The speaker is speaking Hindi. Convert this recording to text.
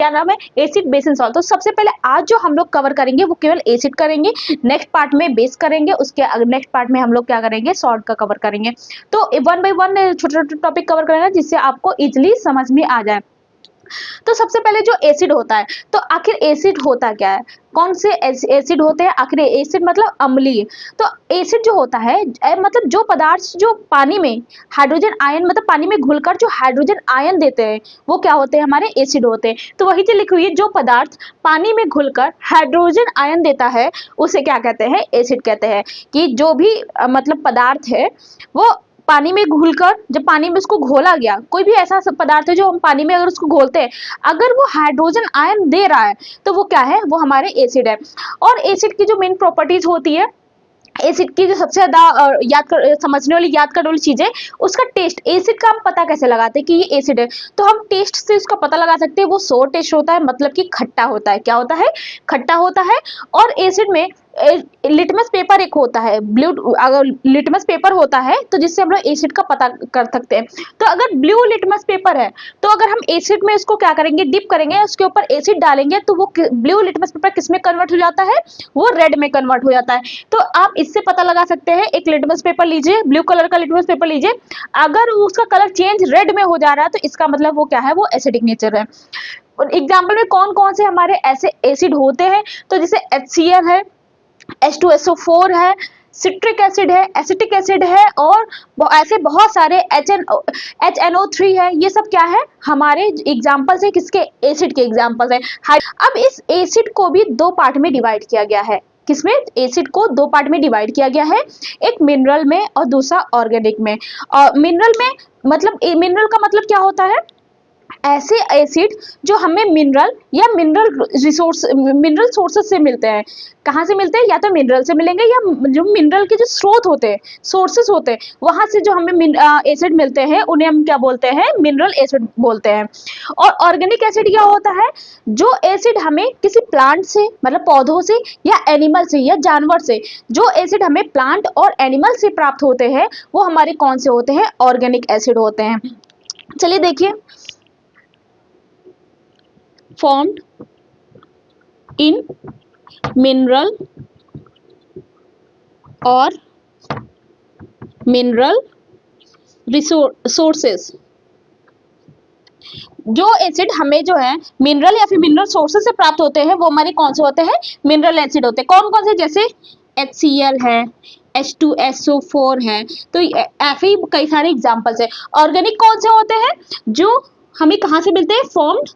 क्या नाम है, एसिड बेस एंड सॉल्ट। तो सबसे पहले आज जो हम लोग कवर करेंगे वो केवल एसिड करेंगे, नेक्स्ट पार्ट में बेस करेंगे, उसके नेक्स्ट पार्ट में हम लोग क्या करेंगे, सॉल्ट का कवर करेंगे। तो 1 बाय 1 छोटे छोटे टॉपिक कवर करेंगे जिससे आपको इजिली समझ में आ जाए। तो सबसे पहले जो एसिड होता है, तो आखिर एसिड होता क्या है, कौन से एसिड होते हैं, आखिर एसिड मतलब अम्लीय। तो एसिड जो होता है मतलब जो पदार्थ जो पानी में हाइड्रोजन आयन मतलब पानी में घुलकर जो हाइड्रोजन आयन देते हैं वो क्या होते हैं, हमारे एसिड होते हैं। तो वही चीज लिखी हुई है, जो पदार्थ पानी में घुलकर हाइड्रोजन आयन देता है उसे क्या कहते हैं, एसिड कहते हैं। कि जो भी मतलब पदार्थ है वो पानी में घुलकर, जब पानी में उसको घोला गया, कोई भी ऐसा पदार्थ है जो हम पानी में अगर उसको घोलते हैं, अगर वो हाइड्रोजन आयन दे रहा है तो वो क्या है, वो हमारे एसिड है। और एसिड की जो मेन प्रॉपर्टीज होती है, एसिड की जो सबसे ज्यादा समझने वाली याद करने वाली चीज है उसका टेस्ट। एसिड का हम पता कैसे लगाते हैं कि ये एसिड है, तो हम टेस्ट से उसका पता लगा सकते हैं। वो सोर टेस्ट होता है, मतलब कि खट्टा होता है। क्या होता है, खट्टा होता है। और एसिड में लिटमस पेपर एक होता है, ब्लू, अगर लिटमस पेपर होता है तो जिससे हम लोग एसिड का पता कर सकते हैं। तो अगर ब्लू लिटमस पेपर है तो अगर हम एसिड में इसको क्या करेंगे, डिप करेंगे, उसके ऊपर एसिड डालेंगे तो वो ब्लू लिटमस पेपर किस में कन्वर्ट हो जाता है, वो रेड में कन्वर्ट हो जाता है। तो आप इससे पता लगा सकते हैं, एक लिटमस पेपर लीजिए, ब्लू कलर का लिटमस पेपर लीजिए, अगर उसका कलर चेंज रेड में हो जा रहा है तो इसका मतलब वो क्या है, वो एसिडिक नेचर है। एग्जाम्पल में कौन कौन से हमारे ऐसे एसिड होते हैं, तो जैसे HCl है, H2SO4 है, सिट्रिक एसिड है, एसिटिक एसिड है, और ऐसे बहुत सारे HNO3 है। ये सब क्या है, हमारे एग्जाम्पल्स है, किसके, एसिड के एग्जाम्पल्स है। अब इस एसिड को भी 2 पार्ट में डिवाइड किया गया है। किसमें, एसिड को 2 पार्ट में डिवाइड किया गया है, एक मिनरल में और दूसरा ऑर्गेनिक में। और मिनरल में मतलब मिनरल का मतलब क्या होता है, ऐसे एसिड जो हमें मिनरल या मिनरल सोर्सेस से मिलते हैं। कहाँ से मिलते हैं, या तो मिनरल से मिलेंगे या जो मिनरल के जो स्रोत होते हैं, सोर्सेस होते हैं, वहां से जो हमें एसिड मिलते हैं उन्हें हम क्या बोलते हैं, मिनरल एसिड बोलते हैं। और ऑर्गेनिक एसिड क्या होता है, जो एसिड हमें किसी प्लांट से मतलब पौधों से या एनिमल से या जानवर से, जो एसिड हमें प्लांट और एनिमल से प्राप्त होते हैं वो हमारे कौन से होते हैं, ऑर्गेनिक एसिड होते हैं। चलिए देखिए, formed in mineral or mineral resources। जो एसिड हमें जो है मिनरल या फिर मिनरल सोर्सेस से प्राप्त होते हैं वो हमारे कौन से होते हैं, मिनरल एसिड होते हैं। कौन कौन से, जैसे HCl है, H2SO4 है, तो ऐसे ही कई सारे एग्जांपल्स है। ऑर्गेनिक कौन से होते हैं, जो हमें कहाँ से मिलते हैं, फॉर्म्ड